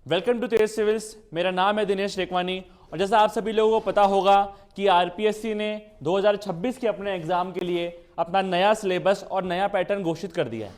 Welcome to Tej civils. मेरा नाम है दिनेश रेकवानी और जैसा आप सभी लोगों को पता होगा कि आरपीएससी ने 2026 के अपने एग्जाम के लिए अपना नया सिलेबस और नया पैटर्न घोषित कर दिया है।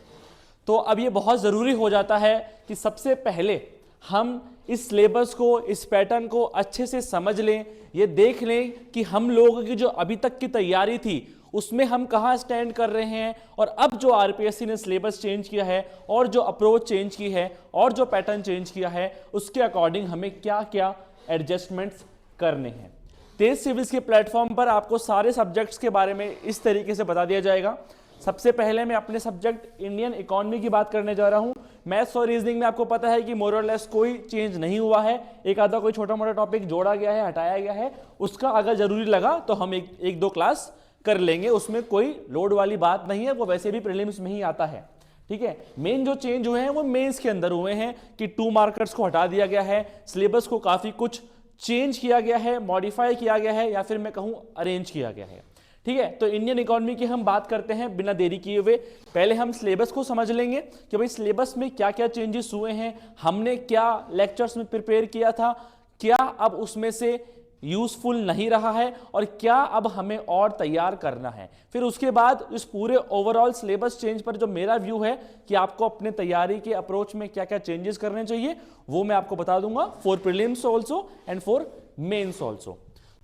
तो अब ये बहुत ज़रूरी हो जाता है कि सबसे पहले हम इस सिलेबस को, इस पैटर्न को अच्छे से समझ लें, ये देख लें कि हम लोगों की जो अभी तक की तैयारी थी उसमें हम कहाँ स्टैंड कर रहे हैं, और अब जो आरपीएससी ने सिलेबस चेंज किया है और जो अप्रोच चेंज की है और जो पैटर्न चेंज किया है उसके अकॉर्डिंग हमें क्या क्या एडजस्टमेंट्स करने हैं। तेज सिविल्स के प्लेटफॉर्म पर आपको सारे सब्जेक्ट्स के बारे में इस तरीके से बता दिया जाएगा। सबसे पहले मैं अपने सब्जेक्ट इंडियन इकोनॉमी की बात करने जा रहा हूं। मैथ्स और रीजनिंग में आपको पता है कि मोर और लेस कोई चेंज नहीं हुआ है, एक आधा कोई छोटा मोटा टॉपिक जोड़ा गया है, हटाया गया है, उसका अगर जरूरी लगा तो हम एक दो क्लास कर लेंगे, उसमें कोई लोड वाली बात नहीं है, वो वैसे भी प्रीलिम्स में ही आता है। ठीक है, मेन जो चेंज हुए हैं वो मेंस के अंदर हुए हैं कि 2 मार्कर्स को हटा दिया गया है, सिलेबस को काफी कुछ चेंज किया गया है, मॉडिफाई किया गया है, या फिर मैं कहूं अरेंज किया गया है। ठीक है, तो इंडियन इकोनॉमी की हम बात करते हैं बिना देरी किए हुए। पहले हम सिलेबस को समझ लेंगे कि भाई सिलेबस में क्या क्या चेंजेस हुए हैं, हमने क्या लेक्चर्स में प्रिपेयर किया था, क्या अब उसमें से यूजफुल नहीं रहा है और क्या अब हमें और तैयार करना है। फिर उसके बाद इस पूरे ओवरऑल सिलेबस चेंज पर जो मेरा व्यू है कि आपको अपने तैयारी के अप्रोच में क्या क्या चेंजेस करने चाहिए वो मैं आपको बता दूंगा, for prelims also and for mains also.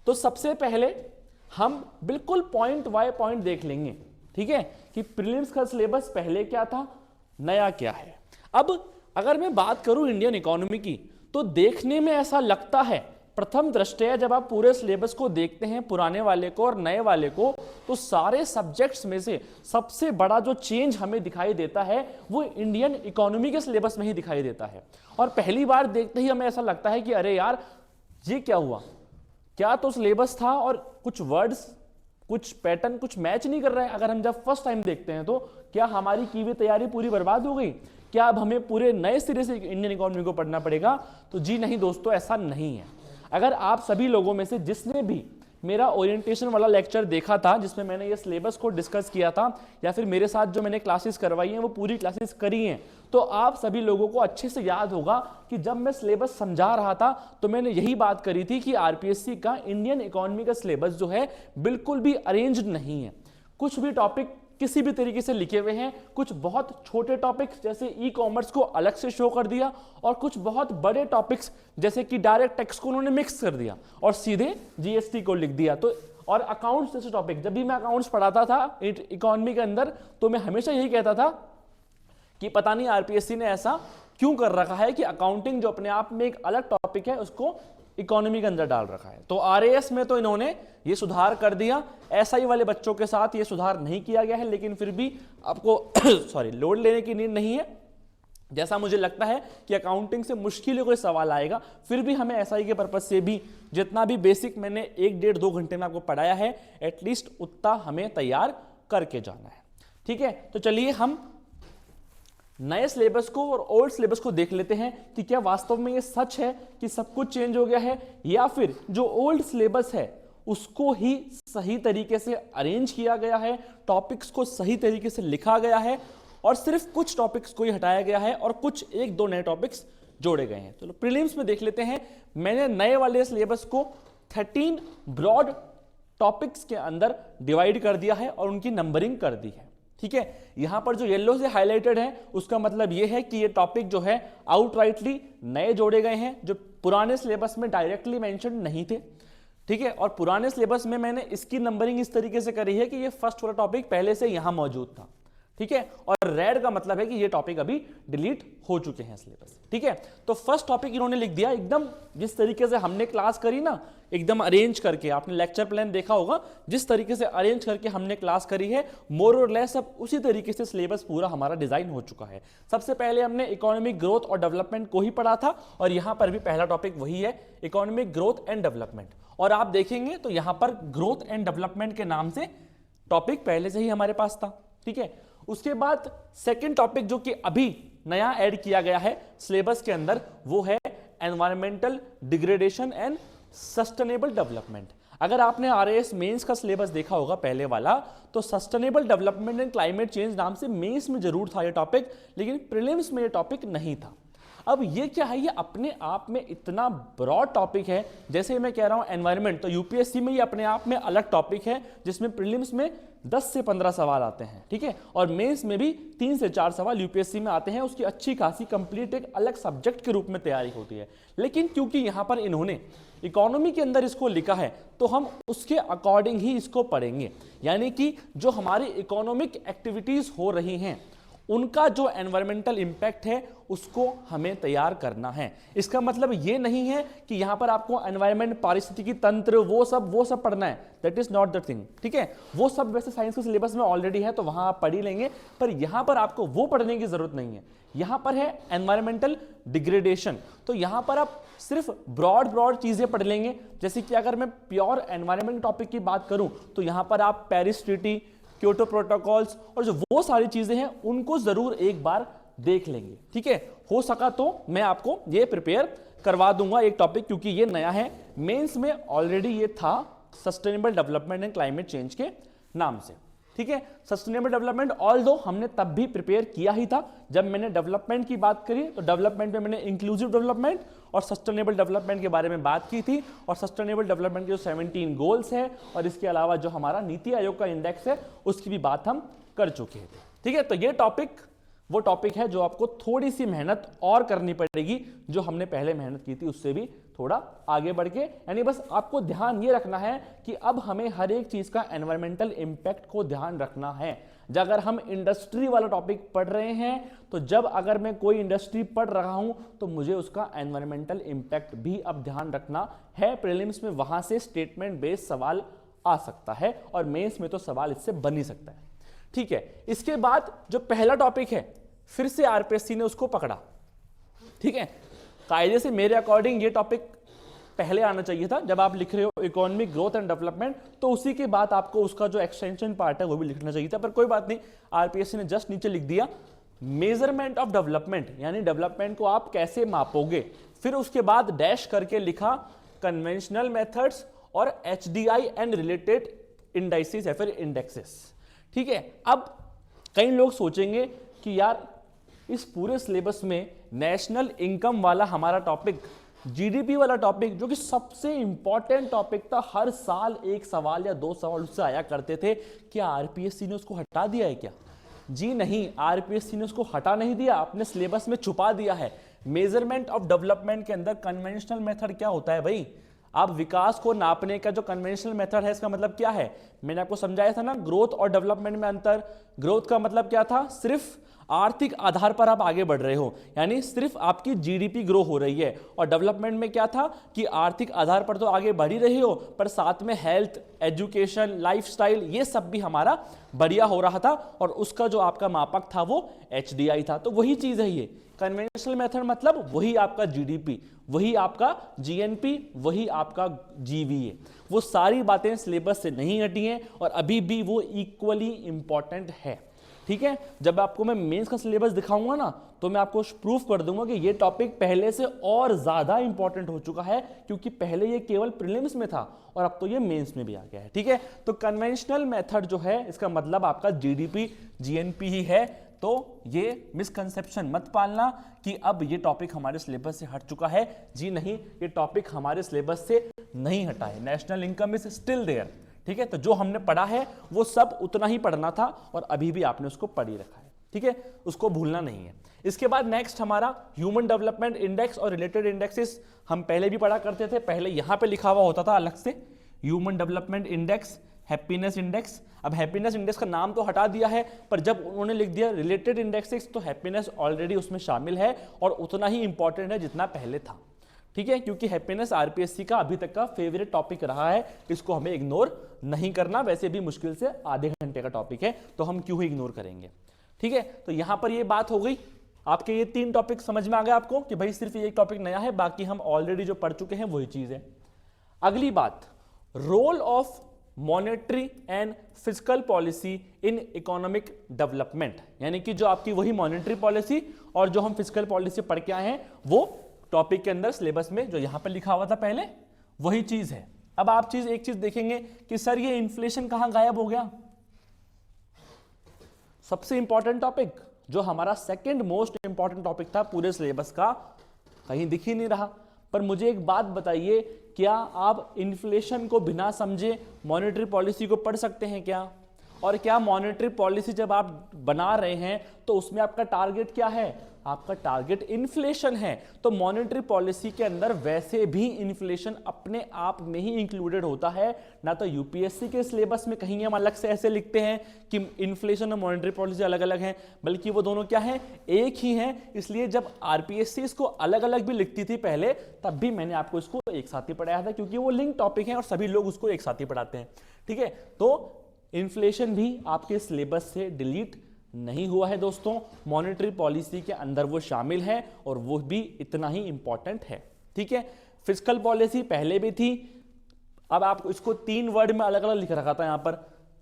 तो सबसे पहले हम बिल्कुल पॉइंट बाय पॉइंट देख लेंगे, ठीक है, कि प्रीलिम्स का सिलेबस पहले क्या था, नया क्या है। अब अगर मैं बात करूं इंडियन इकोनॉमी की, तो देखने में ऐसा लगता है प्रथम दृष्टया जब आप पूरे सिलेबस को देखते हैं, पुराने वाले को और नए वाले को, तो सारे सब्जेक्ट्स में से सबसे बड़ा जो चेंज हमें दिखाई देता है वो इंडियन इकोनॉमी के सिलेबस में ही दिखाई देता है। और पहली बार देखते ही हमें ऐसा लगता है कि अरे यार ये क्या हुआ, क्या तो सिलेबस था और कुछ वर्ड्स, कुछ पैटर्न कुछ मैच नहीं कर रहा है। अगर हम जब फर्स्ट टाइम देखते हैं तो क्या हमारी की हुई तैयारी पूरी बर्बाद हो गई, क्या अब हमें पूरे नए सिरे से इंडियन इकोनॉमी को पढ़ना पड़ेगा? तो जी नहीं दोस्तों, ऐसा नहीं है। अगर आप सभी लोगों में से जिसने भी मेरा ओरिएंटेशन वाला लेक्चर देखा था जिसमें मैंने ये सिलेबस को डिस्कस किया था, या फिर मेरे साथ जो मैंने क्लासेस करवाई हैं वो पूरी क्लासेस करी हैं, तो आप सभी लोगों को अच्छे से याद होगा कि जब मैं सिलेबस समझा रहा था तो मैंने यही बात करी थी कि आरपीएससी का इंडियन इकोनॉमी का सिलेबस जो है बिल्कुल भी अरेंज्ड नहीं है। कुछ भी टॉपिक किसी भी तरीके से लिखे हुए हैं, कुछ बहुत छोटे टॉपिक्स जैसे ई कॉमर्स को अलग से शो कर दिया, और कुछ बहुत बड़े टॉपिक्स जैसे कि डायरेक्ट टैक्स को उन्होंने मिक्स कर दिया और सीधे जीएसटी को लिख दिया। तो और अकाउंट्स जैसे टॉपिक, जब भी मैं अकाउंट्स पढ़ाता था इकोनॉमी के अंदर, तो मैं हमेशा यही कहता था कि पता नहीं आरपीएससी ने ऐसा क्यों कर रखा है कि अकाउंटिंग जो अपने आप में एक अलग टॉपिक है उसको इकोनॉमी के अंदर डाल रखा है। तो आरएएस में तो इन्होंने ये सुधार कर दिया, एसआई वाले बच्चों के साथ ये सुधार नहीं किया गया है, लेकिन फिर भी आपको सॉरी लोड लेने की नीड नहीं है। जैसा मुझे लगता है कि अकाउंटिंग से मुश्किल कोई सवाल आएगा, फिर भी हमें एसआई के पर्पज से भी जितना भी बेसिक मैंने 1-1.5-2 घंटे में आपको पढ़ाया है, एटलीस्ट उतना हमें तैयार करके जाना है। ठीक है, तो चलिए हम नए सिलेबस को और ओल्ड सिलेबस को देख लेते हैं कि क्या वास्तव में ये सच है कि सब कुछ चेंज हो गया है, या फिर जो ओल्ड सिलेबस है उसको ही सही तरीके से अरेंज किया गया है, टॉपिक्स को सही तरीके से लिखा गया है और सिर्फ कुछ टॉपिक्स को ही हटाया गया है और कुछ 1-2 नए टॉपिक्स जोड़े गए हैं। चलो प्रीलिम्स में देख लेते हैं। मैंने नए वाले सिलेबस को 13 ब्रॉड टॉपिक्स के अंदर डिवाइड कर दिया है और उनकी नंबरिंग कर दी है। ठीक है, यहां पर जो येलो से हाईलाइटेड है उसका मतलब यह है कि ये टॉपिक जो है आउटराइटली नए जोड़े गए हैं, जो पुराने सिलेबस में डायरेक्टली मेंशन नहीं थे। ठीक है, और पुराने सिलेबस में मैंने इसकी नंबरिंग इस तरीके से करी है कि ये फर्स्ट वाला टॉपिक पहले से यहां मौजूद था। ठीक है, और रेड का मतलब है कि ये टॉपिक अभी डिलीट हो चुके हैं सिलेबस। ठीक है, तो फर्स्ट टॉपिक इन्होंने लिख दिया एकदम जिस तरीके से हमने क्लास करी ना, एकदम अरेंज करके। आपने लेक्चर प्लान देखा होगा, जिस तरीके से अरेंज करके हमने क्लास करी है, मोर और लेस सब उसी तरीके से सिलेबस पूरा हमारा डिजाइन हो चुका है। सबसे पहले हमने इकोनॉमिक ग्रोथ और डेवलपमेंट को ही पढ़ा था, और यहां पर भी पहला टॉपिक वही है, इकोनॉमिक ग्रोथ एंड डेवलपमेंट। और आप देखेंगे तो यहां पर ग्रोथ एंड डेवलपमेंट के नाम से टॉपिक पहले से ही हमारे पास था। ठीक है, उसके बाद सेकेंड टॉपिक जो कि अभी नया ऐड किया गया है सिलेबस के अंदर, वो है environmental degradation and sustainable development. अगर आपने आरएएस मेंस का सिलेबस देखा होगा पहले वाला, तो sustainable development and climate change नाम से मेंस में जरूर था ये टॉपिक, लेकिन प्रीलिम्स में ये टॉपिक नहीं था। अब ये क्या है, ये अपने आप में इतना ब्रॉड टॉपिक है। जैसे मैं कह रहा हूं एनवायरनमेंट, तो यूपीएससी में ये अपने आप में अलग टॉपिक है जिसमें प्रीलिम्स में 10 से 15 सवाल आते हैं, ठीक है, और मेंस में भी 3 से 4 सवाल यूपीएससी में आते हैं। उसकी अच्छी खासी कंप्लीट एक अलग सब्जेक्ट के रूप में तैयारी होती है। लेकिन क्योंकि यहां पर इन्होंने इकोनॉमी के अंदर इसको लिखा है तो हम उसके अकॉर्डिंग ही इसको पढ़ेंगे। यानी कि जो हमारी इकोनॉमिक एक्टिविटीज हो रही हैं उनका जो एनवायरमेंटल इंपैक्ट है उसको हमें तैयार करना है। इसका मतलब ये नहीं है कि यहां पर आपको एनवायरमेंट, पारिस्थितिकी तंत्र, वो सब पढ़ना है। That is not the thing, ठीक है। वो सब वैसे साइंस के सिलेबस में ऑलरेडी है तो वहां आप पढ़ ही लेंगे, पर यहां पर आपको वो पढ़ने की जरूरत नहीं है। यहां पर है एनवायरमेंटल डिग्रेडेशन, तो यहां पर आप सिर्फ ब्रॉड चीजें पढ़ लेंगे। जैसे कि अगर मैं प्योर एनवायरमेंट टॉपिक की बात करूं तो यहां पर आप पेरिस ट्रीटी, क्योटो प्रोटोकॉल्स और जो वो सारी चीजें हैं उनको जरूर एक बार देख लेंगे, ठीक है। हो सका तो मैं आपको ये प्रिपेयर करवा दूंगा एक टॉपिक, क्योंकि ये नया है। मेंस में ऑलरेडी ये था sustainable development and climate change के नाम से, ठीक है। सस्टेनेबल डेवलपमेंट ऑल्दो हमने तब भी प्रिपेयर किया ही था। जब मैंने डेवलपमेंट की बात करी तो डेवलपमेंट में मैंने इंक्लूसिव डेवलपमेंट और सस्टेनेबल डेवलपमेंट के बारे में बात की थी, और सस्टेनेबल डेवलपमेंट के जो 17 गोल्स हैं और इसके अलावा जो हमारा नीति आयोग का इंडेक्स है उसकी भी बात हम कर चुके थे, ठीक है। तो ये टॉपिक वो टॉपिक है जो आपको थोड़ी सी मेहनत और करनी पड़ेगी, जो हमने पहले मेहनत की थी उससे भी थोड़ा आगे बढ़ के। यानी बस आपको ध्यान ये रखना है कि अब हमें हर एक चीज का एनवायरमेंटल इंपैक्ट को ध्यान रखना है। अगर हम इंडस्ट्री वाला टॉपिक पढ़ रहे हैं तो जब अगर मैं कोई इंडस्ट्री पढ़ रहा हूं तो मुझे उसका एनवायरमेंटल इंपैक्ट भी अब ध्यान रखना है। प्रीलिम्स में वहां से स्टेटमेंट बेस्ड सवाल आ सकता है और मेंस में तो सवाल इससे बन ही सकता है, ठीक है। इसके बाद जो पहला टॉपिक है फिर से आरपीएससी ने उसको पकड़ा, ठीक है। कायदे से मेरे अकॉर्डिंग ये टॉपिक पहले आना चाहिए था। जब आप लिख रहे हो इकोनॉमिक ग्रोथ एंड डेवलपमेंट तो उसी के बाद आपको उसका जो एक्सटेंशन पार्ट है वो भी लिखना चाहिए था, पर कोई बात नहीं, आरपीएससी ने जस्ट नीचे लिख दिया मेजरमेंट ऑफ डेवलपमेंट, यानी डेवलपमेंट को आप कैसे मापोगे। फिर उसके बाद डैश करके लिखा कन्वेंशनल मेथड्स और एचडीआई एंड रिलेटेड इंडाइसेस या फिर इंडेक्सेस, ठीक है। अब कई लोग सोचेंगे कि यार इस पूरे सिलेबस में नेशनल इनकम वाला हमारा टॉपिक, जीडीपी वाला टॉपिक जो कि सबसे इंपॉर्टेंट टॉपिक था, हर साल एक सवाल या 2 सवाल उससे आया करते थे, क्या आरपीएससी ने उसको हटा दिया है क्या? जी नहीं, आरपीएससी ने उसको हटा नहीं दिया, अपने सिलेबस में छुपा दिया है। मेजरमेंट ऑफ डेवलपमेंट के अंदर कन्वेंशनल मेथड क्या होता है भाई? आप विकास को नापने का जो कन्वेंशनल मेथड है इसका मतलब क्या है? मैंने आपको समझाया था ना, ग्रोथ और डेवलपमेंट में अंतर। ग्रोथ का मतलब क्या था? सिर्फ आर्थिक आधार पर आप आगे बढ़ रहे हो, यानी सिर्फ आपकी जीडीपी ग्रो हो रही है। और डेवलपमेंट में क्या था कि आर्थिक आधार पर तो आगे बढ़ ही रहे हो, पर साथ में हेल्थ, एजुकेशन, लाइफस्टाइल, ये सब भी हमारा बढ़िया हो रहा था, और उसका जो आपका मापक था वो एचडीआई था। तो वही चीज है ये कन्वेंशनल मेथड, मतलब वही आपका जीडीपी, वही आपका जीएनपी, वही आपका जीवीए। वो सारी बातें सिलेबस से नहीं हटी हैं और अभी भी वो इक्वली इंपॉर्टेंट है, ठीक है। जब आपको मैं मेंस का सिलेबस दिखाऊंगा ना तो मैं आपको प्रूफ कर दूंगा कि ये टॉपिक पहले से और ज्यादा इंपॉर्टेंट हो चुका है, क्योंकि पहले ये केवल प्रीलिम्स में था और अब तो ये मेंस में भी आ गया है, ठीक है। तो कन्वेंशनल मेथड जो है इसका मतलब आपका जीडीपी, जीएनपी ही है। तो ये मिसकंसेप्शन मत पालना कि अब ये टॉपिक हमारे सिलेबस से हट चुका है। जी नहीं, ये टॉपिक हमारे सिलेबस से नहीं हटा है। National income is still there, ठीक है। तो जो हमने पढ़ा है वो सब उतना ही पढ़ना था और अभी भी आपने उसको पढ़ ही रखा है, ठीक है, उसको भूलना नहीं है। इसके बाद नेक्स्ट हमारा ह्यूमन डेवलपमेंट इंडेक्स और रिलेटेड इंडेक्सेस हम पहले भी पढ़ा करते थे। पहले यहां पे लिखा हुआ होता था अलग से human development index, happiness index. अब हैप्पीनेस इंडेक्स का नाम तो हटा दिया है, पर जब उन्होंने लिख दिया रिलेटेड इंडेक्सेस तो हैप्पीनेस ऑलरेडी उसमें शामिल है और उतना ही इंपॉर्टेंट है जितना पहले था, ठीक है। क्योंकि हैप्पीनेस आरपीएससी का अभी तक का फेवरेट टॉपिक रहा है, इसको हमें इग्नोर नहीं करना। वैसे भी मुश्किल से आधे घंटे का टॉपिक है तो हम क्यों ही इग्नोर करेंगे, ठीक है। तो यहां पर ये बात हो गई, आपके ये 3 टॉपिक समझ में आ गए आपको कि भाई सिर्फ ये एक टॉपिक नया है, बाकी हम ऑलरेडी जो पढ़ चुके हैं वही चीज है। अगली बात, role of monetary and fiscal policy in economic development, यानी कि जो आपकी वही मॉनेटरी पॉलिसी और जो हम फिस्कल पॉलिसी पढ़ के आए हैं वो टॉपिक के अंदर सिलेबस में जो यहां पर लिखा हुआ था पहले वही चीज है। अब आप एक चीज देखेंगे कि सर ये इन्फ्लेशन कहां गायब हो गया? सबसे इंपॉर्टेंट टॉपिक जो हमारा सेकंड मोस्ट इंपॉर्टेंट टॉपिक था पूरे सिलेबस का, कहीं दिख ही नहीं रहा। पर मुझे एक बात बताइए, क्या आप इन्फ्लेशन को बिना समझे मॉनेटरी पॉलिसी को पढ़ सकते हैं क्या? और क्या मॉनेटरी पॉलिसी जब आप बना रहे हैं तो उसमें आपका टारगेट क्या है? आपका टारगेट इन्फ्लेशन है। तो मॉनेटरी पॉलिसी के अंदर वैसे भी इन्फ्लेशन अपने आप में ही इंक्लूडेड होता है, ना तो यूपीएससी के सिलेबस में कहीं हम अलग से ऐसे लिखते हैं कि इन्फ्लेशन और मॉनेटरी पॉलिसी अलग अलग हैं, बल्कि वो दोनों क्या हैं, एक ही हैं। इसलिए जब आरपीएससी इसको अलग अलग भी लिखती थी पहले, तब भी मैंने आपको इसको एक साथ ही पढ़ाया था, क्योंकि वो लिंक टॉपिक है और सभी लोग उसको एक साथ ही पढ़ाते हैं। ठीक है, तो इन्फ्लेशन भी आपके सिलेबस से डिलीट नहीं हुआ है दोस्तों, मॉनेटरी पॉलिसी के अंदर वो शामिल है और वो भी इतना ही इंपॉर्टेंट है। ठीक है, फिस्कल पॉलिसी पहले भी थी, अब आप इसको 3 वर्ड में अलग अलग लिख रखा था। यहां पर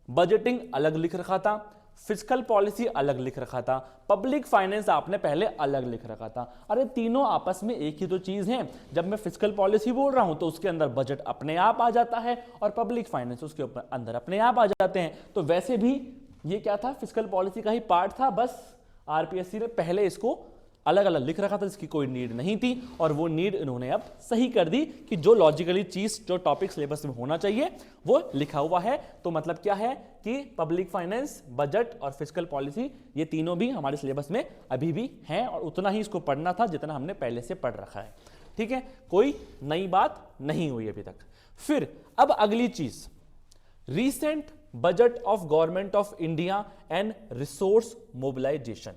बजटिंग अलग लिख रखा था, फिस्कल पॉलिसी अलग लिख रखा था, पब्लिक फाइनेंस आपने पहले अलग लिख रखा था। अरे तीनों आपस में एक ही तो चीज है। जब मैं फिस्कल पॉलिसी बोल रहा हूं तो उसके अंदर बजट अपने आप आ जाता है और पब्लिक फाइनेंस उसके ऊपर अंदर अपने आप आ जाते हैं। तो वैसे भी ये क्या था, फिस्कल पॉलिसी का ही पार्ट था, बस आरपीएससी ने पहले इसको अलग अलग लिख रखा था, इसकी कोई नीड नहीं थी और वो नीड इन्होंने अब सही कर दी कि जो लॉजिकली चीज, जो टॉपिक सिलेबस में होना चाहिए वो लिखा हुआ है। तो मतलब क्या है कि पब्लिक फाइनेंस, बजट और फिस्कल पॉलिसी, ये तीनों भी हमारे सिलेबस में अभी भी हैं और उतना ही इसको पढ़ना था जितना हमने पहले से पढ़ रखा है। ठीक है, कोई नई बात नहीं हुई अभी तक। फिर अब अगली चीज, recent budget of government of India and resource mobilisation.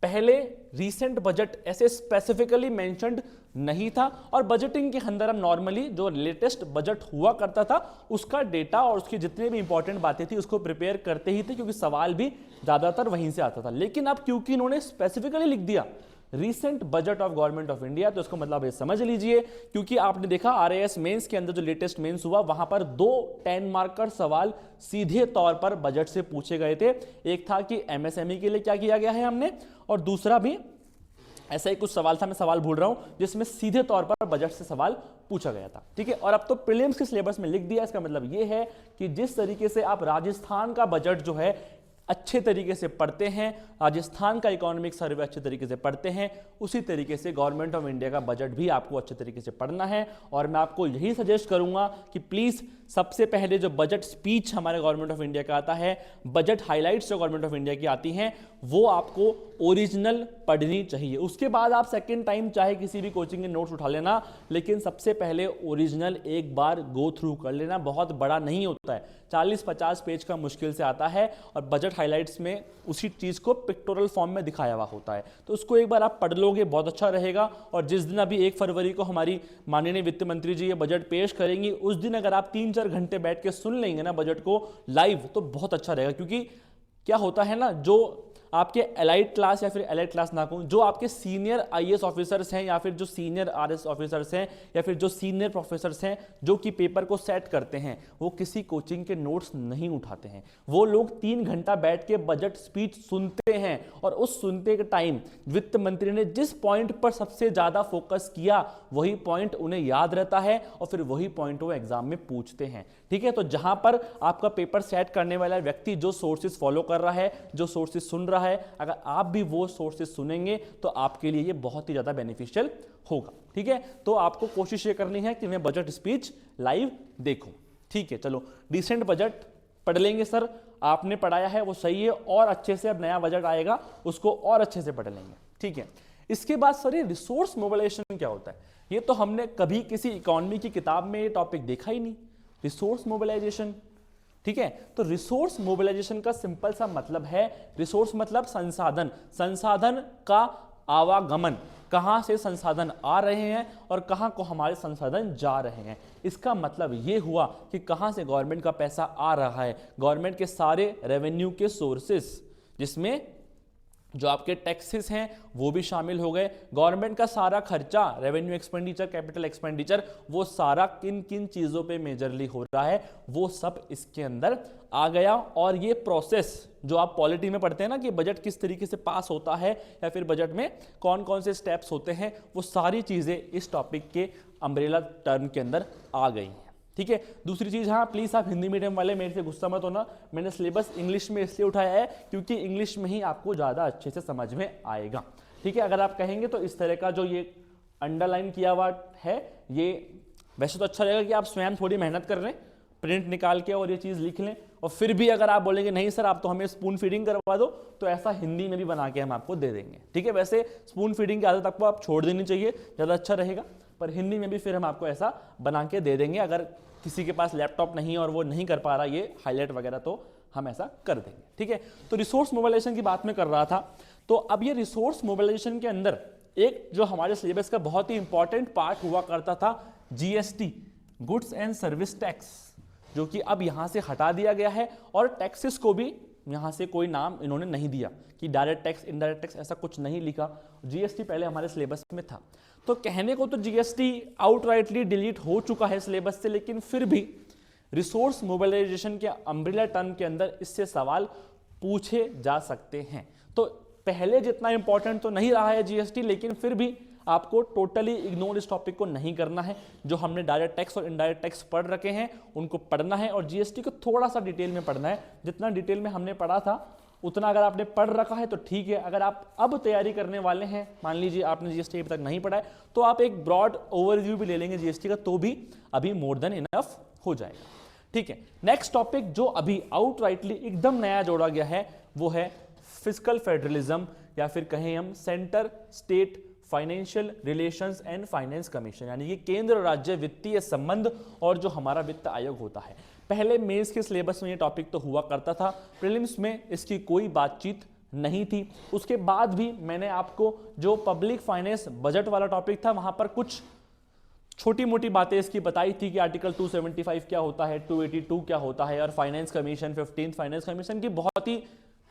पहले रीसेंट बजट ऐसे स्पेसिफिकली मेंशन्ड नहीं था और बजटिंग के अंदर हम नॉर्मली जो लेटेस्ट बजट हुआ करता था उसका डेटा और उसकी जितनी भी इंपॉर्टेंट बातें थी उसको प्रिपेयर करते ही थे, क्योंकि सवाल भी ज्यादातर वहीं से आता था। लेकिन अब क्योंकि इन्होंने स्पेसिफिकली लिख दिया recent budget of government of India, तो इसको मतलब ये समझ लीजिए, क्योंकि आपने देखा आरएएस मेंस के अंदर जो लेटेस्ट मेंस हुआ वहां पर 2 10 मार्कर सवाल सीधे तौर पर बजट से पूछे गए थे। एक था कि एमएसएमई के लिए क्या किया गया है हमने, और दूसरा भी ऐसा ही कुछ सवाल था, मैं सवाल भूल रहा हूं, जिसमें सीधे तौर पर बजट से सवाल पूछा गया था। ठीक है, और अब तो प्रीलिम्स के सिलेबस में लिख दिया। इसका मतलब यह है कि जिस तरीके से आप राजस्थान का बजट जो है अच्छे तरीके से पढ़ते हैं, राजस्थान का इकोनॉमिक सर्वे अच्छे तरीके से पढ़ते हैं, उसी तरीके से गवर्नमेंट ऑफ इंडिया का बजट भी आपको अच्छे तरीके से पढ़ना है। और मैं आपको यही सजेस्ट करूंगा कि प्लीज सबसे पहले जो बजट स्पीच हमारे गवर्नमेंट ऑफ इंडिया का आता है, बजट हाइलाइट्स जो गवर्नमेंट ऑफ इंडिया की आती हैं, वो आपको ओरिजिनल पढ़नी चाहिए। उसके बाद आप सेकेंड टाइम चाहे किसी भी कोचिंग के नोट्स उठा लेना, लेकिन सबसे पहले ओरिजिनल एक बार गो थ्रू कर लेना। बहुत बड़ा नहीं होता है, 40-50 पेज का मुश्किल से आता है और बजट हाइलाइट्स में उसी चीज को पिक्टोरल फॉर्म में दिखाया हुआ होता है। तो उसको एक बार आप पढ़ लोगे, बहुत अच्छा रहेगा। और जिस दिन अभी 1 फरवरी को हमारी माननीय वित्त मंत्री जी ये बजट पेश करेंगी, उस दिन अगर आप 3-4 घंटे बैठ के सुन लेंगे ना बजट को लाइव, तो बहुत अच्छा रहेगा। क्योंकि क्या होता है ना, जो आपके एलाइट क्लास या फिर एलाइट क्लास ना कहूं, जो आपके सीनियर आईएएस ऑफिसर्स हैं या फिर जो सीनियर आरएस ऑफिसर्स हैं या फिर जो सीनियर प्रोफेसर्स हैं जो कि पेपर को सेट करते हैं, वो किसी कोचिंग के नोट्स नहीं उठाते हैं। वो लोग 3 घंटा बैठ के बजट स्पीच सुनते हैं और उस सुनते के टाइम वित्त मंत्री ने जिस पॉइंट पर सबसे ज्यादा फोकस किया वही पॉइंट उन्हें याद रहता है और फिर वही पॉइंट वो एग्जाम में पूछते हैं। ठीक है, तो जहां पर आपका पेपर सेट करने वाला व्यक्ति जो सोर्सेज फॉलो कर रहा है, जो सोर्सेज सुन रहा है, अगर आप भी वो सोर्सेज सुनेंगे तो आपके लिए ये बहुत ही ज्यादा बेनिफिशियल होगा। ठीक है, तो आपको कोशिश ये करनी है कि मैं बजट स्पीच लाइव देखूं। ठीक है, चलो डिसेंट बजट पढ़ लेंगे सर, आपने पढ़ाया है वो सही है, और अच्छे से अब नया बजट आएगा उसको और अच्छे से पढ़ लेंगे। ठीक है, इसके बाद सर ये रिसोर्स मोबिलाइजेशन क्या होता है, ये तो हमने कभी किसी इकोनॉमी की किताब में ये टॉपिक देखा ही नहीं, रिसोर्स मोबिलाइजेशन। ठीक है, तो रिसोर्स मोबिलाइजेशन का सिंपल सा मतलब है, रिसोर्स मतलब संसाधन, संसाधन का आवागमन, कहां से संसाधन आ रहे हैं और कहां को हमारे संसाधन जा रहे हैं। इसका मतलब यह हुआ कि कहां से गवर्नमेंट का पैसा आ रहा है, गवर्नमेंट के सारे रेवेन्यू के सोर्सेस, जिसमें जो आपके टैक्सेस हैं वो भी शामिल हो गए, गवर्नमेंट का सारा खर्चा, रेवेन्यू एक्सपेंडिचर, कैपिटल एक्सपेंडिचर, वो सारा किन किन चीजों पे मेजरली हो रहा है वो सब इसके अंदर आ गया। और ये प्रोसेस जो आप पॉलिटी में पढ़ते हैं ना कि बजट किस तरीके से पास होता है या फिर बजट में कौन कौन से स्टेप्स होते हैं, वो सारी चीजें इस टॉपिक के अम्ब्रेला टर्म के अंदर आ गई हैं। ठीक है। दूसरी चीज, हाँ प्लीज आप हिंदी मीडियम वाले मेरे से गुस्सा मत होना, मैंने सिलेबस इंग्लिश में इसलिए उठाया है क्योंकि इंग्लिश में ही आपको ज्यादा अच्छे से समझ में आएगा। ठीक है, अगर आप कहेंगे तो इस तरह का जो ये अंडरलाइन किया हुआ है, ये वैसे तो अच्छा रहेगा कि आप स्वयं थोड़ी मेहनत कर रहे हैं, प्रिंट निकाल के और ये चीज लिख लें, और फिर भी अगर आप बोलेंगे नहीं सर आप तो हमें स्पून फीडिंग करवा दो, तो ऐसा हिंदी में भी बना के हम आपको दे देंगे। ठीक है, वैसे स्पून फीडिंग की आदत आपको आप छोड़ देनी चाहिए, ज़्यादा अच्छा रहेगा, पर हिंदी में भी फिर हम आपको ऐसा बना के दे देंगे। अगर किसी के पास लैपटॉप नहीं और वो नहीं कर पा रहा ये हाईलाइट वगैरह, तो हम ऐसा कर देंगे। ठीक है, तो रिसोर्स मोबिलाइजेशन की बात मैं कर रहा था, तो अब ये रिसोर्स मोबिलाइजेशन के अंदर एक जो हमारे सिलेबस का बहुत ही इंपॉर्टेंट पार्ट हुआ करता था, GST, goods and service tax, जो कि अब यहां से हटा दिया गया है, और टैक्सेस को भी यहां से कोई नाम इन्होंने नहीं दिया कि डायरेक्ट टैक्स, इनडायरेक्ट टैक्स, ऐसा कुछ नहीं लिखा। जीएसटी पहले हमारे सिलेबस में था, तो कहने को तो जीएसटी आउटराइटली डिलीट हो चुका है सिलेबस से, लेकिन फिर भी रिसोर्स मोबिलाइजेशन के अम्ब्रेला टर्म के अंदर इससे सवाल पूछे जा सकते हैं। तो पहले जितना इंपॉर्टेंट तो नहीं रहा है जीएसटी, लेकिन फिर भी आपको टोटली इग्नोर इस टॉपिक को नहीं करना है। जो हमने डायरेक्ट टैक्स और इनडायरेक्ट टैक्स पढ़ रखे हैं उनको पढ़ना है, और जीएसटी को थोड़ा सा डिटेल में पढ़ना है। जितना डिटेल में हमने पढ़ा था उतना अगर आपने पढ़ रखा है तो ठीक है। अगर आप अब तैयारी करने वाले हैं, मान लीजिए आपने जीएसटी अभी तक नहीं पढ़ा है, तो आप एक ब्रॉड ओवरव्यू भी ले लेंगे जीएसटी का, तो भी अभी मोर देन इनफ हो जाएगा। ठीक है, नेक्स्ट टॉपिक जो अभी आउटराइटली एकदम नया जोड़ा गया है वो है फिस्कल फेडरलिज्म, या फिर कहें हम centre state financial relations and finance commission, यानी कि केंद्र राज्य वित्तीय संबंध और जो हमारा वित्त आयोग होता है। पहले मेंस के सिलेबस में ये टॉपिक तो हुआ करता था, प्रीलिम्स में इसकी कोई बातचीत नहीं थी। उसके बाद भी मैंने आपको जो पब्लिक फाइनेंस बजट वाला टॉपिक था वहां पर कुछ छोटी मोटी बातें इसकी बताई थी कि आर्टिकल 275 क्या होता है, 282 क्या होता है, और finance commission, 15th finance commission की बहुत ही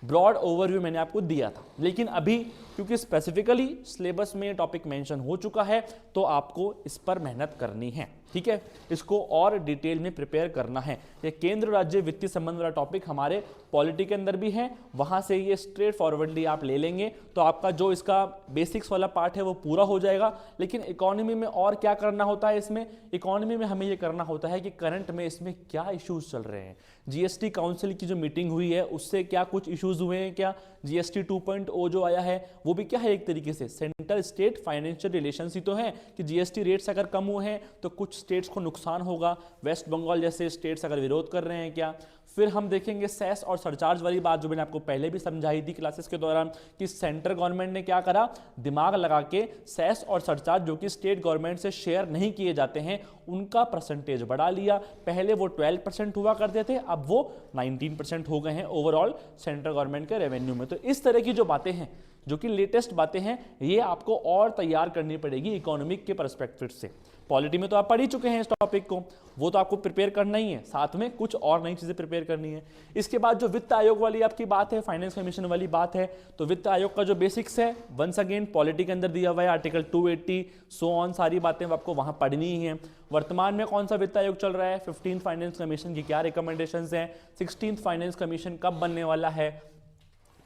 ब्रॉड ओवरव्यू मैंने आपको दिया था। लेकिन अभी क्योंकि स्पेसिफिकली सिलेबस में टॉपिक मेंशन हो चुका है, तो आपको इस पर मेहनत करनी है। ठीक है, इसको और डिटेल में प्रिपेयर करना है। ये केंद्र राज्य वित्तीय संबंध वाला टॉपिक हमारे पॉलिटी के अंदर भी है, वहां से ये स्ट्रेट फॉरवर्डली आप ले लेंगे तो आपका जो इसका बेसिक्स वाला पार्ट है वो पूरा हो जाएगा। लेकिन इकोनॉमी में और क्या करना होता है, इसमें इकोनॉमी में हमें ये करना होता है कि करंट में इसमें क्या इश्यूज चल रहे हैं, जीएसटी काउंसिल की जो मीटिंग हुई है उससे क्या कुछ इश्यूज हुए हैं, क्या जीएसटी 2.0 जो आया है वो भी क्या है, एक तरीके से सेंट्रल स्टेट फाइनेंशियल रिलेशंस ही तो है कि जीएसटी रेट्स अगर कम हुए हैं तो कुछ स्टेट्स को नुकसान होगा, वेस्ट बंगाल जैसे स्टेट्स अगर विरोध कर रहे हैं क्या। फिर हम देखेंगे सेस और सरचार्ज वाली बात जो मैंने आपको पहले भी समझाई थी क्लासेस के दौरान कि सेंट्रल गवर्नमेंट ने क्या करा, दिमाग लगा के सेस और सरचार्ज जो कि स्टेट गवर्नमेंट से शेयर नहीं किए जाते हैं उनका परसेंटेज बढ़ा लिया। पहले वो 12% हुआ करते थे, अब वो 19% हो गए हैं ओवरऑल सेंट्रल गवर्नमेंट के रेवेन्यू में। तो इस तरह की जो बातें हैं, जो कि लेटेस्ट बातें हैं, ये आपको और तैयार करनी पड़ेगी इकोनॉमिक के पर्सपेक्टिव से। पॉलिटी में तो आप पढ़ ही चुके हैं इस टॉपिक को, वो तो आपको प्रिपेयर करना ही है, साथ में कुछ और नई चीजें प्रिपेयर करनी है। इसके बाद जो वित्त आयोग वाली आपकी बात है, फाइनेंस कमीशन वाली बात है, तो वित्त आयोग का जो बेसिक्स है वंस अगेन पॉलिटी के अंदर दिया हुआ है, आर्टिकल 280 सो ऑन, सारी बातें आपको वहां पढ़नी ही है। वर्तमान में कौन सा वित्त आयोग चल रहा है, 15th फाइनेंस कमीशन की क्या रिकमेंडेशंस हैं, 16th फाइनेंस कमीशन कब बनने वाला है,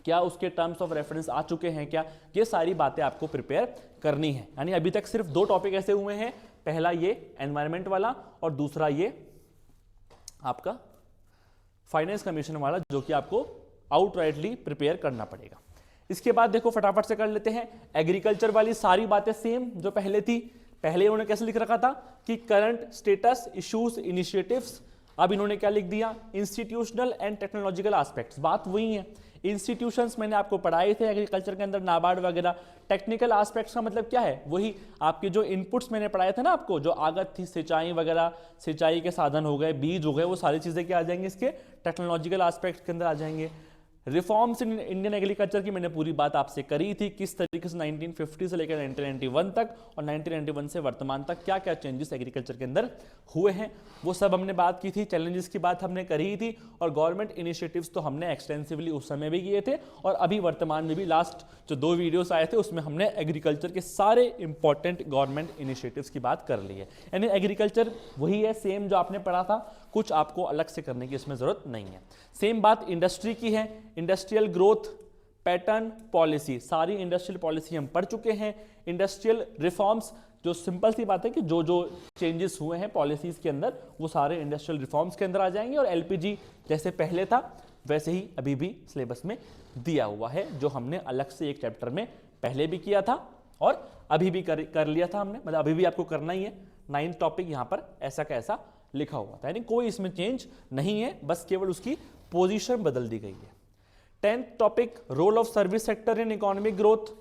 क्या उसके टर्म्स ऑफ रेफरेंस आ चुके हैं क्या, ये सारी बातें आपको प्रिपेयर करनी है। यानी अभी तक सिर्फ 2 टॉपिक ऐसे हुए हैं, पहला ये एनवायरमेंट वाला और दूसरा ये आपका फाइनेंस कमीशन वाला, जो कि आपको आउटराइटली प्रिपेयर करना पड़ेगा। इसके बाद देखो फटाफट से कर लेते हैं, एग्रीकल्चर वाली सारी बातें सेम जो पहले थी। पहले इन्होंने कैसे लिख रखा था कि करंट स्टेटस, इश्यूज, इनिशिएटिव्स, अब इन्होंने क्या लिख दिया, इंस्टीट्यूशनल एंड टेक्नोलॉजिकल एस्पेक्ट्स। बात वही है, इंस्टीट्यूशंस मैंने आपको पढ़ाए थे एग्रीकल्चर के अंदर, नाबार्ड वगैरह। टेक्निकल एस्पेक्ट्स का मतलब क्या है, वही आपके जो इनपुट्स मैंने पढ़ाए थे ना आपको, जो आगत थी, सिंचाई वगैरह, सिंचाई के साधन हो गए, बीज हो गए, वो सारी चीजें क्या आ जाएंगे, इसके टेक्नोलॉजिकल एस्पेक्ट के अंदर आ जाएंगे। रिफॉर्म्स इन इंडियन एग्रीकल्चर की मैंने पूरी बात आपसे करी थी, किस तरीके से 1950 से लेकर 1991 तक और 1991 से वर्तमान तक क्या क्या चेंजेस एग्रीकल्चर के अंदर हुए हैं, वो सब हमने बात की थी। चैलेंजेस की बात हमने करी ही थी, और गवर्नमेंट इनिशिएटिव्स तो हमने एक्सटेंसिवली उस समय भी किए थे, और अभी वर्तमान में भी लास्ट जो 2 वीडियोस आए थे उसमें हमने एग्रीकल्चर के सारे इंपॉर्टेंट गवर्नमेंट इनिशिएटिव्स की बात कर ली है। यानी एग्रीकल्चर वही है सेम जो आपने पढ़ा था, कुछ आपको अलग से करने की इसमें जरूरत नहीं है। सेम बात इंडस्ट्री की है, इंडस्ट्रियल ग्रोथ, पैटर्न पॉलिसी, सारी इंडस्ट्रियल पॉलिसी हम पढ़ चुके हैं। इंडस्ट्रियल रिफॉर्म्स, जो सिंपल सी बात है कि जो जो चेंजेस हुए हैं पॉलिसीज के अंदर वो सारे इंडस्ट्रियल रिफॉर्म्स के अंदर आ जाएंगे। और एलपीजी जैसे पहले था वैसे ही अभी भी सिलेबस में दिया हुआ है, जो हमने अलग से एक चैप्टर में पहले भी किया था और अभी भी कर लिया था हमने, मतलब अभी भी आपको करना ही है। 9th टॉपिक यहाँ पर ऐसा का ऐसा लिखा हुआ था, यानी कोई इसमें चेंज नहीं है, बस केवल उसकी पोजीशन बदल दी गई है। 10th topic role of service sector in economic growth.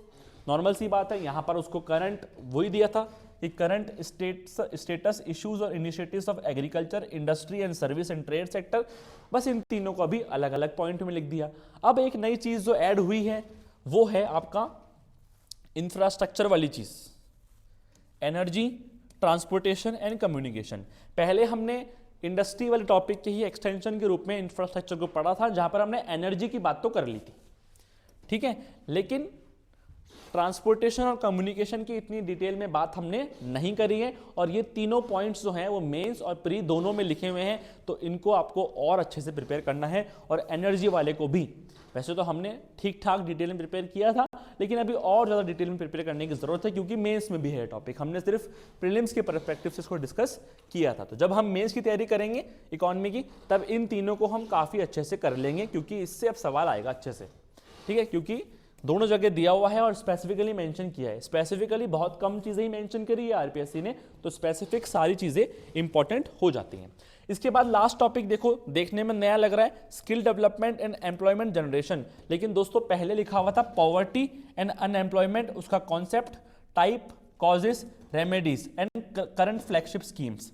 Normal सी बात है, यहाँ पर उसको करंट वही दिया था कि करंट स्टेटस इश्यूज और initiatives of agriculture, industry and service and trade sector. बस इन तीनों को अभी अलग अलग पॉइंट में लिख दिया। अब एक नई चीज जो ऐड हुई है वो है आपका इंफ्रास्ट्रक्चर वाली चीज, एनर्जी, ट्रांसपोर्टेशन एंड कम्युनिकेशन। पहले हमने इंडस्ट्री वाले टॉपिक के ही एक्सटेंशन के रूप में इंफ्रास्ट्रक्चर को पढ़ा था, जहां पर हमने एनर्जी की बात तो कर ली थी, ठीक है, लेकिन ट्रांसपोर्टेशन और कम्युनिकेशन की इतनी डिटेल में बात हमने नहीं करी है। और ये तीनों पॉइंट्स जो हैं वो मेंस और प्री दोनों में लिखे हुए हैं, तो इनको आपको और अच्छे से प्रिपेयर करना है। और एनर्जी वाले को भी वैसे तो हमने ठीक ठाक डिटेल में प्रिपेयर किया था, लेकिन अभी और ज़्यादा डिटेल में प्रिपेयर करने की ज़रूरत है, क्योंकि मेंस में भी है टॉपिक। हमने सिर्फ प्रीलिम्स के पर्सपेक्टिव से इसको डिस्कस किया था, तो जब हम मेंस की तैयारी करेंगे इकोनॉमी की, तब इन तीनों को हम काफ़ी अच्छे से कर लेंगे, क्योंकि इससे अब सवाल आएगा अच्छे से, ठीक है, क्योंकि दोनों जगह दिया हुआ है और स्पेसिफिकली मेंशन किया है। स्पेसिफिकली बहुत कम चीज़ें ही मेंशन करी है आरपीएससी ने, तो स्पेसिफिक सारी चीज़ें इंपॉर्टेंट हो जाती हैं। इसके बाद लास्ट टॉपिक देखो, देखने में नया लग रहा है, skill development and employment generation, लेकिन दोस्तों पहले लिखा हुआ था पॉवर्टी एंड अनएम्प्लॉयमेंट, उसका concept, type, causes, remedies and current flagship schemes.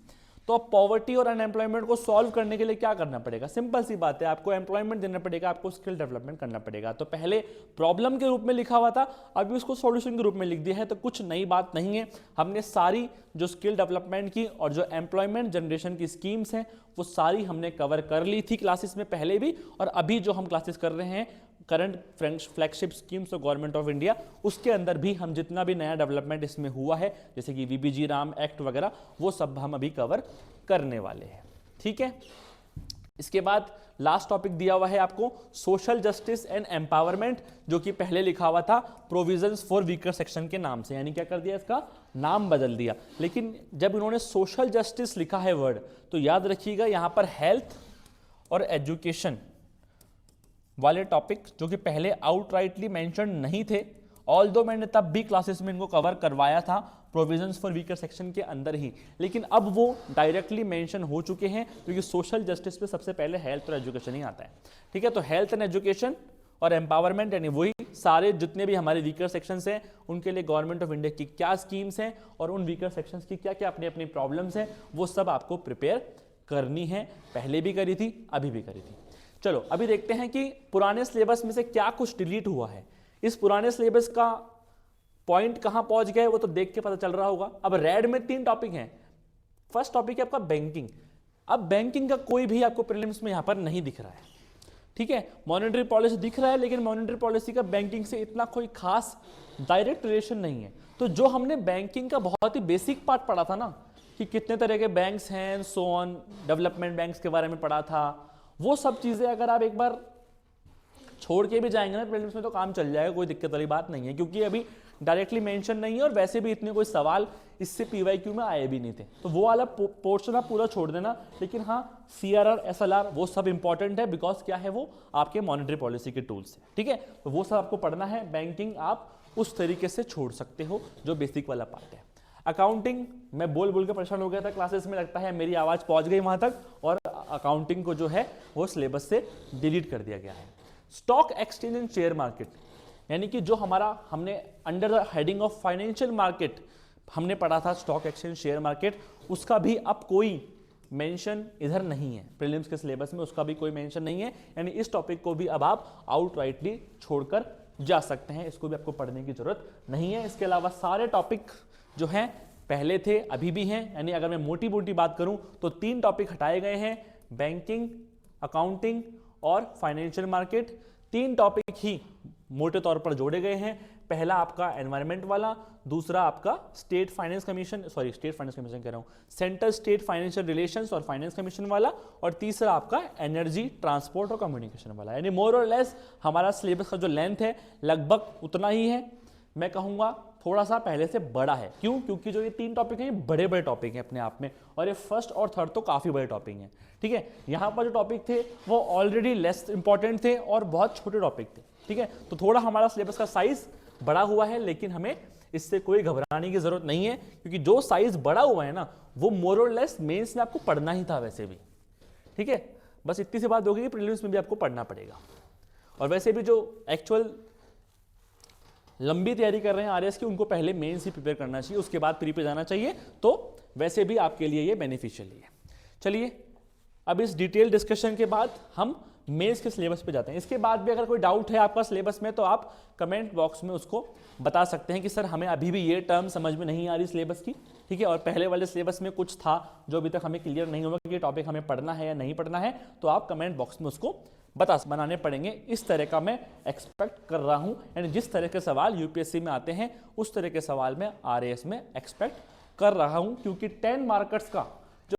तो अब पॉवर्टी और अनएम्प्लॉयमेंट को सॉल्व करने के लिए क्या करना पड़ेगा? सिंपल सी बात है, आपको एम्प्लॉयमेंट देना पड़ेगा, आपको स्किल डेवलपमेंट करना पड़ेगा। तो पहले प्रॉब्लम के रूप में लिखा हुआ था, अभी उसको सॉल्यूशन के रूप में लिख दिया है, तो कुछ नई बात नहीं है। हमने सारी जो स्किल डेवलपमेंट की और जो एम्प्लॉयमेंट जनरेशन की स्कीम्स हैं वो सारी हमने कवर कर ली थी क्लासेस में पहले भी, और अभी जो हम क्लासेस कर रहे हैं current flagship schemes of government of India, उसके अंदर भी हम जितना भी नया डेवलपमेंट इसमें हुआ है, जैसे कि वीबीजी राम एक्ट वगैरह, वो सब हम अभी कवर करने वाले हैं, ठीक है। इसके बाद लास्ट टॉपिक दिया हुआ है आपको सोशल जस्टिस एंड एम्पावरमेंट, जो कि पहले लिखा हुआ था प्रोविजंस फॉर वीकर सेक्शन के नाम से, यानी क्या कर दिया, इसका नाम बदल दिया। लेकिन जब इन्होंने सोशल जस्टिस लिखा है वर्ड, तो याद रखिएगा यहां पर हेल्थ और एजुकेशन वाले टॉपिक जो कि पहले आउटराइटली मेंशन नहीं थे, ऑल्दो मैंने तब भी क्लासेस में इनको कवर करवाया था प्रोविजंस फॉर वीकर सेक्शन के अंदर ही, लेकिन अब वो डायरेक्टली मेंशन हो चुके हैं, क्योंकि सोशल जस्टिस पे सबसे पहले हेल्थ और एजुकेशन ही आता है, ठीक है। तो हेल्थ एंड एजुकेशन और एम्पावरमेंट, यानी वही सारे जितने भी हमारे वीकर सेक्शंस हैं उनके लिए गवर्नमेंट ऑफ इंडिया की क्या स्कीम्स हैं और उन वीकर सेक्शंस की क्या क्या अपनी अपनी प्रॉब्लम्स हैं, वो सब आपको प्रिपेयर करनी है। पहले भी करी थी, अभी भी करी थी। चलो अभी देखते हैं कि पुराने सिलेबस में से क्या कुछ डिलीट हुआ है। इस पुराने सिलेबस का पॉइंट कहां पहुंच गए वो तो देख के पता चल रहा होगा। अब रेड में 3 टॉपिक हैं। फर्स्ट टॉपिक है आपका बैंकिंग। अब बैंकिंग का कोई भी आपको प्रीलिम्स में यहां पर नहीं दिख रहा है, ठीक है। मॉनेटरी पॉलिसी दिख रहा है, लेकिन मॉनेटरी पॉलिसी का बैंकिंग से इतना कोई खास डायरेक्ट रिलेशन नहीं है। तो जो हमने बैंकिंग का बहुत ही बेसिक पार्ट पढ़ा था ना, कि कितने तरह के बैंक्स हैं, सो ऑन, डेवलपमेंट बैंक्स के बारे में पढ़ा था, वो सब चीजें अगर आप एक बार छोड़ के भी जाएंगे ना प्रीलिम्स में तो काम चल जाएगा, कोई दिक्कत वाली बात नहीं है, क्योंकि अभी डायरेक्टली मेंशन नहीं है और वैसे भी इतने कोई सवाल इससे पीवाईक्यू में आए भी नहीं थे। तो वो वाला पोर्शन आप पूरा छोड़ देना, लेकिन हाँ सीआरआर, एसएलआर वो सब इंपॉर्टेंट है, बिकॉज क्या है वो आपके मॉनेटरी पॉलिसी के टूल्स है, ठीक है। तो वो सब आपको पढ़ना है। बैंकिंग आप उस तरीके से छोड़ सकते हो जो बेसिक वाला पार्ट है। अकाउंटिंग मैं बोल बोल के परेशान हो गया था क्लासेस में, लगता है मेरी आवाज पहुंच गई वहां तक, और अकाउंटिंग को जो है वो सिलेबस से डिलीट कर दिया गया है। Stock exchange and share market, यानी कि जो हमारा हमने under the heading of financial market हमने पढ़ा था स्टॉक एक्सचेंज शेयर मार्केट, उसका भी अब कोई मेंशन इधर नहीं है प्रीलिम्स के सिलेबस में, उसका भी कोई मेंशन नहीं है। यानी इस टॉपिक को भी अब आप आउटराइटली छोड़कर जा सकते हैं, इसको भी आपको पढ़ने की जरूरत नहीं है। इसके अलावा सारे टॉपिक जो हैं पहले थे, अभी भी हैं। यानी अगर मैं मोटी मोटी बात करूं तो 3 टॉपिक हटाए गए हैं, बैंकिंग, अकाउंटिंग और फाइनेंशियल मार्केट। 3 टॉपिक ही मोटे तौर पर जोड़े गए हैं। पहला आपका एनवायरमेंट वाला, दूसरा आपका स्टेट फाइनेंस कमीशन कह रहा हूँ, सेंट्रल स्टेट फाइनेंशियल रिलेशंस और फाइनेंस कमीशन वाला, और तीसरा आपका एनर्जी, ट्रांसपोर्ट और कम्युनिकेशन वाला। यानी मोर और लेस हमारा सिलेबस का जो लेंथ है लगभग उतना ही है, मैं कहूँगा थोड़ा सा पहले से बड़ा है। क्यों? क्योंकि जो ये 3 टॉपिक हैं ये बड़े बड़े टॉपिक हैं अपने आप में, और ये फर्स्ट और थर्ड तो काफ़ी बड़े टॉपिक हैं। ठीक है, यहाँ पर जो टॉपिक थे वो ऑलरेडी लेस इंपॉर्टेंट थे और बहुत छोटे टॉपिक थे। ठीक है, तो थोड़ा हमारा सिलेबस का साइज बड़ा हुआ है, लेकिन हमें इससे कोई घबराने की जरूरत नहीं है, क्योंकि जो साइज बड़ा हुआ है ना वो मोर और लेस मेंस में आपको पढ़ना ही था वैसे भी। ठीक है, बस इतनी सी बात होगी कि प्रीलिम्स में भी आपको पढ़ना पड़ेगा। और वैसे भी जो एक्चुअल लंबी तैयारी कर रहे हैं आरएस की, उनको पहले मेंस ही प्रिपेयर करना चाहिए, उसके बाद प्री पे जाना चाहिए, तो वैसे भी आपके लिए ये बेनिफिशियल है। चलिए अब इस डिटेल डिस्कशन के बाद हम मेंस के सिलेबस पे जाते हैं। इसके बाद भी अगर कोई डाउट है आपका सिलेबस में तो आप कमेंट बॉक्स में उसको बता सकते हैं कि सर हमें अभी भी ये टर्म समझ में नहीं आ रही सिलेबस की। ठीक है, और पहले वाले सिलेबस में कुछ था जो अभी तक हमें क्लियर नहीं हुआ कि ये टॉपिक हमें पढ़ना है या नहीं पढ़ना है, तो आप कमेंट बॉक्स में उसको बनाने पड़ेंगे। इस तरह का मैं एक्सपेक्ट कर रहा हूं, यानी जिस तरह के सवाल यूपीएससी में आते हैं उस तरह के सवाल मैं आरएएस में एक्सपेक्ट कर रहा हूं, क्योंकि 10 मार्कर्स का